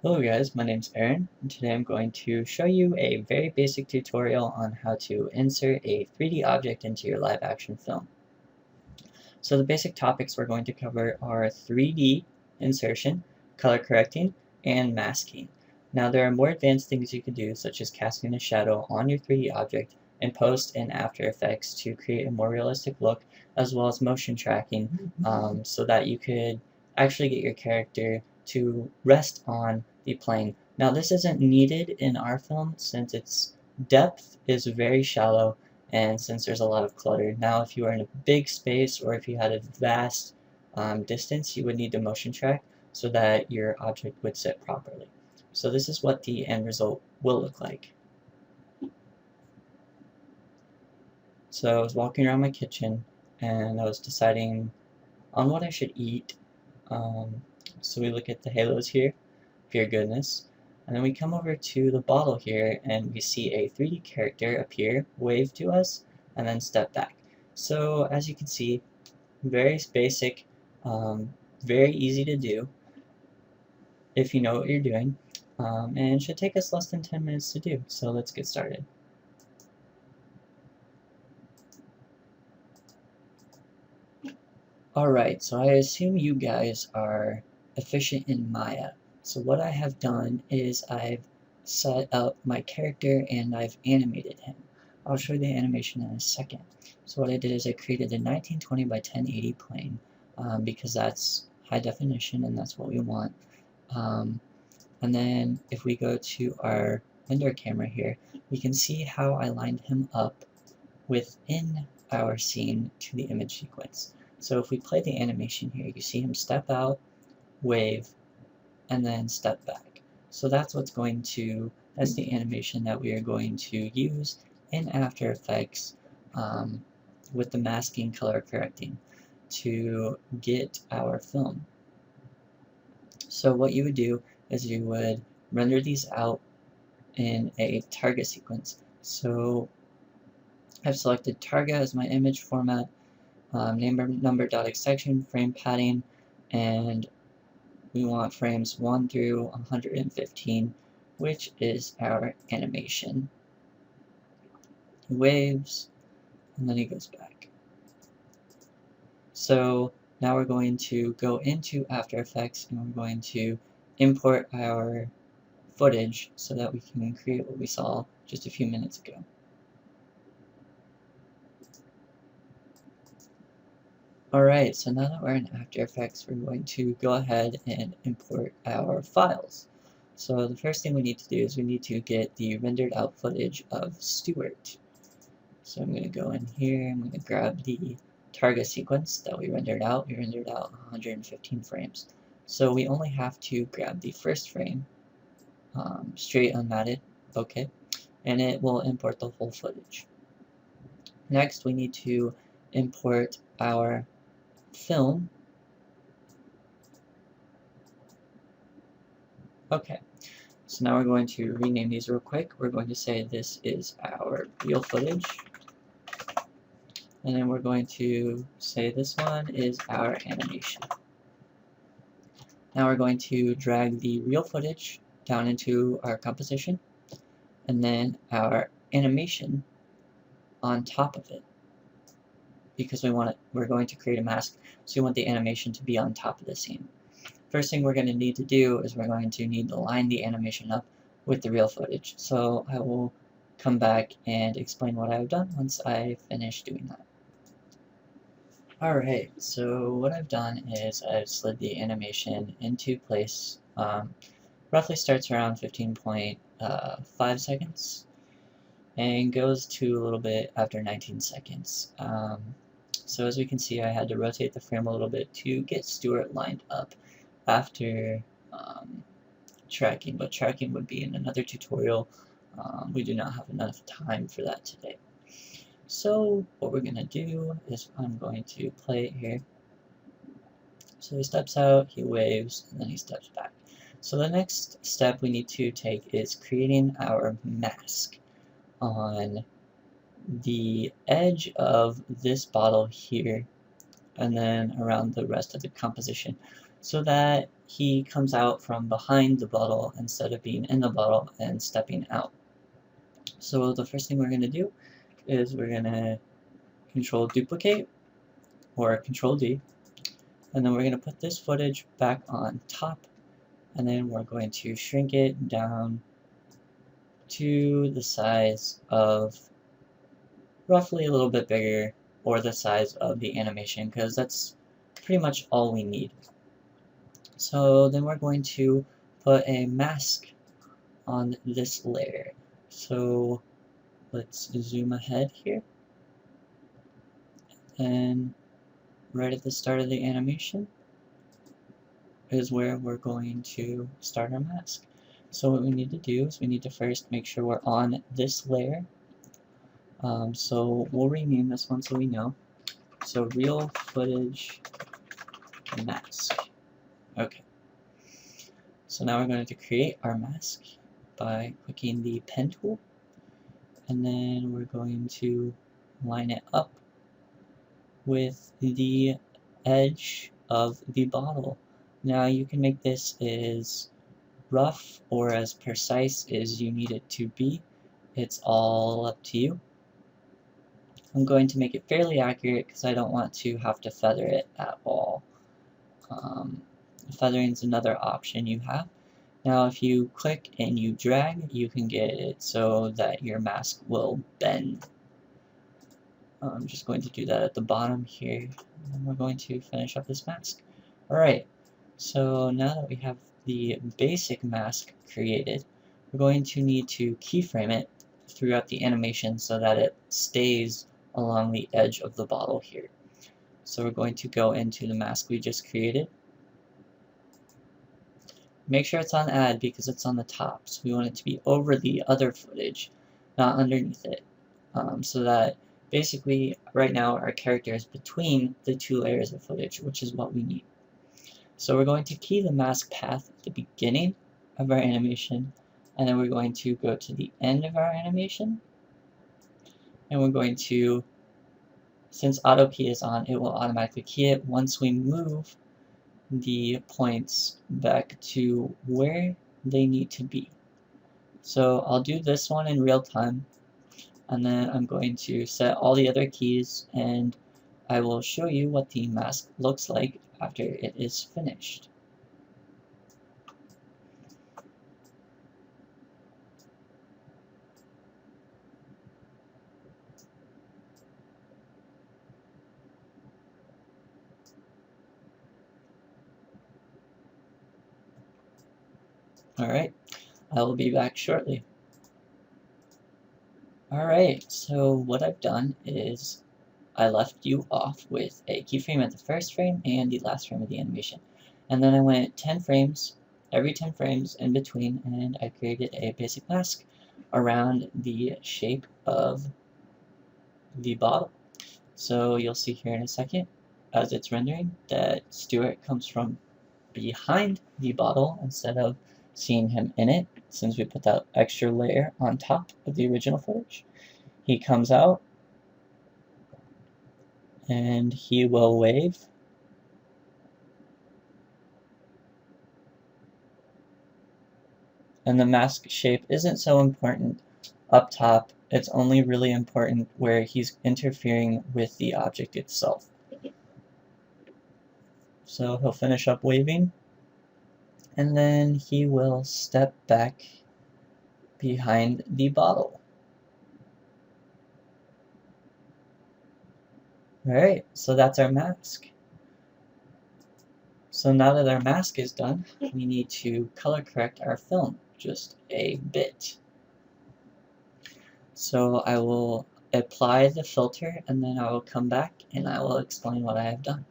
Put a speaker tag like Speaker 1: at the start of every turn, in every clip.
Speaker 1: Hello guys, my name's Aaron, and today I'm going to show you a very basic tutorial on how to insert a 3D object into your live action film. So the basic topics we're going to cover are 3D insertion, color correcting, and masking. Now there are more advanced things you can do, such as casting a shadow on your 3D object in post and After Effects to create a more realistic look, as well as motion tracking, so that you could actually get your character to rest on the plane. Now this isn't needed in our film since its depth is very shallow and since there's a lot of clutter. Now if you were in a big space or if you had a vast distance, you would need to motion track so that your object would sit properly. So this is what the end result will look like. So I was walking around my kitchen and I was deciding on what I should eat. So we look at the halos here, pure goodness. And then we come over to the bottle here and we see a 3D character appear, wave to us, and then step back. So as you can see, very basic, very easy to do if you know what you're doing, and should take us less than 10 minutes to do. So let's get started. Alright, so I assume you guys are efficient in Maya. So what I have done is I've set up my character and I've animated him. I'll show you the animation in a second. So what I did is I created a 1920 by 1080 plane because that's high definition and that's what we want. And then if we go to our render camera here, we can see how I lined him up within our scene to the image sequence. So if we play the animation here, you see him step out, wave, and then step back. So that's that's the animation that we are going to use in After Effects with the masking color correcting to get our film. So what you would do is you would render these out in a target sequence. So I've selected target as my image format, number.extension, frame padding, and we want frames 1 through 115, which is our animation. He waves, and then he goes back. So now we're going to go into After Effects and we're going to import our footage so that we can create what we saw just a few minutes ago. Alright, so now that we're in After Effects, we're going to go ahead and import our files. So the first thing we need to do is we need to get the rendered out footage of Stuart. So I'm going to go in here, I'm going to grab the target sequence that we rendered out. We rendered out 115 frames. So we only have to grab the first frame, straight unmatted, okay, and it will import the whole footage. Next we need to import our film. Okay, so now we're going to rename these real quick. We're going to say this is our real footage. And then we're going to say this one is our animation. Now we're going to drag the real footage down into our composition and then our animation on top of it. Because we're going to create a mask, so we want the animation to be on top of the scene. First thing we're going to need to do is we're going to need to line the animation up with the real footage. So I will come back and explain what I've done once I finish doing that. Alright, so what I've done is I've slid the animation into place. Roughly starts around 15.5 seconds and goes to a little bit after 19 seconds. So as we can see, I had to rotate the frame a little bit to get Stuart lined up after tracking, but tracking would be in another tutorial. We do not have enough time for that today. So what we're going to do is I'm going to play it here. So he steps out, he waves, and then he steps back. So the next step we need to take is creating our mask on the edge of this bottle here and then around the rest of the composition so that he comes out from behind the bottle instead of being in the bottle and stepping out. So the first thing we're going to do is we're going to control duplicate or control D, and then we're going to put this footage back on top, and then we're going to shrink it down to the size of roughly a little bit bigger, or the size of the animation, because that's pretty much all we need. So then we're going to put a mask on this layer. So let's zoom ahead here, and right at the start of the animation is where we're going to start our mask. So what we need to do is we need to first make sure we're on this layer. So we'll rename this one so we know. So real footage mask. Okay. So now we're going to create our mask by clicking the pen tool, and then we're going to line it up with the edge of the bottle. Now you can make this as rough or as precise as you need it to be. It's all up to you. I'm going to make it fairly accurate because I don't want to have to feather it at all. Feathering is another option you have. Now if you click and you drag, you can get it so that your mask will bend. I'm just going to do that at the bottom here, and we're going to finish up this mask. Alright, so now that we have the basic mask created, we're going to need to keyframe it throughout the animation so that it stays along the edge of the bottle here. So we're going to go into the mask we just created. Make sure it's on add because it's on the top, so we want it to be over the other footage, not underneath it. So that basically right now our character is between the two layers of footage, which is what we need. So we're going to key the mask path at the beginning of our animation, and then we're going to go to the end of our animation, and we're going to, since auto key is on, it will automatically key it once we move the points back to where they need to be. So I'll do this one in real time, and then I'm going to set all the other keys, and I will show you what the mask looks like after it is finished. Alright, I will be back shortly. Alright, so what I've done is I left you off with a keyframe at the first frame and the last frame of the animation. And then I went 10 frames, every 10 frames in between, and I created a basic mask around the shape of the bottle. So you'll see here in a second, as it's rendering, that Stuart comes from behind the bottle instead of seeing him in it, since we put that extra layer on top of the original footage. He comes out, and he will wave. And the mask shape isn't so important up top, it's only really important where he's interfering with the object itself. So he'll finish up waving, and then he will step back behind the bottle. Alright, so that's our mask. So now that our mask is done, we need to color correct our film just a bit. So I will apply the filter, and then I will come back and I will explain what I have done.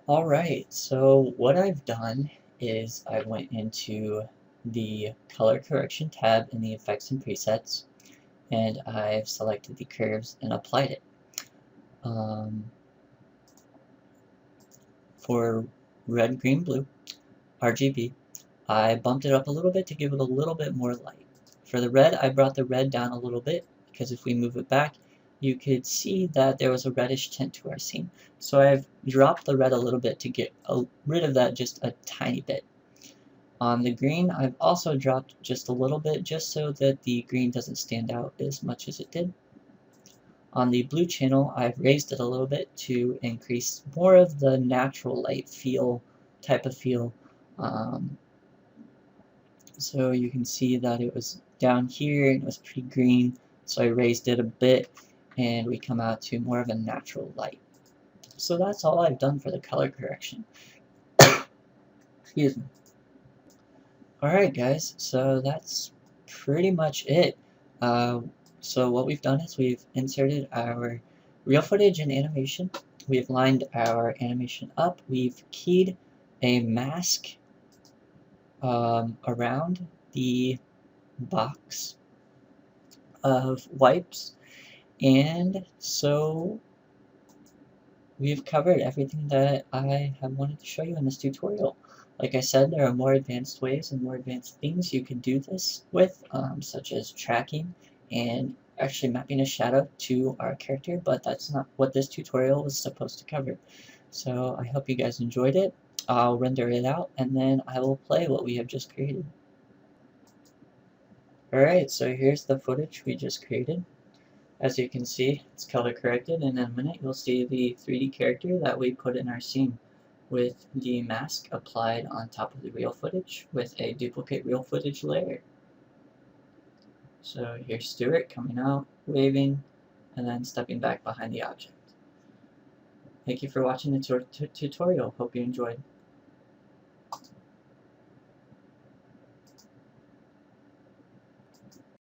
Speaker 1: Alright, so what I've done is I went into the color correction tab in the effects and presets, and I've selected the curves and applied it. For red, green, blue, RGB, I bumped it up a little bit to give it a little bit more light. For the red, I brought the red down a little bit, because if we move it back, you could see that there was a reddish tint to our scene. So I've dropped the red a little bit to get rid of that just a tiny bit. On the green, I've also dropped just a little bit just so that the green doesn't stand out as much as it did. On the blue channel, I've raised it a little bit to increase more of the natural light type of feel. So you can see that it was down here and it was pretty green, so I raised it a bit and we come out to more of a natural light. So that's all I've done for the color correction. Excuse me. Alright guys, so that's pretty much it. So what we've done is we've inserted our real footage and animation. We've lined our animation up. We've keyed a mask around the box of wipes, and so we've covered everything that I have wanted to show you in this tutorial. Like I said, there are more advanced ways and more advanced things you can do this with, such as tracking and actually mapping a shadow to our character, but that's not what this tutorial was supposed to cover. So I hope you guys enjoyed it. I'll render it out and then I will play what we have just created. Alright, so here's the footage we just created. As you can see, it's color corrected, and in a minute you'll see the 3D character that we put in our scene with the mask applied on top of the real footage with a duplicate real footage layer. So here's Stuart coming out, waving, and then stepping back behind the object. Thank you for watching the tutorial. Hope you enjoyed.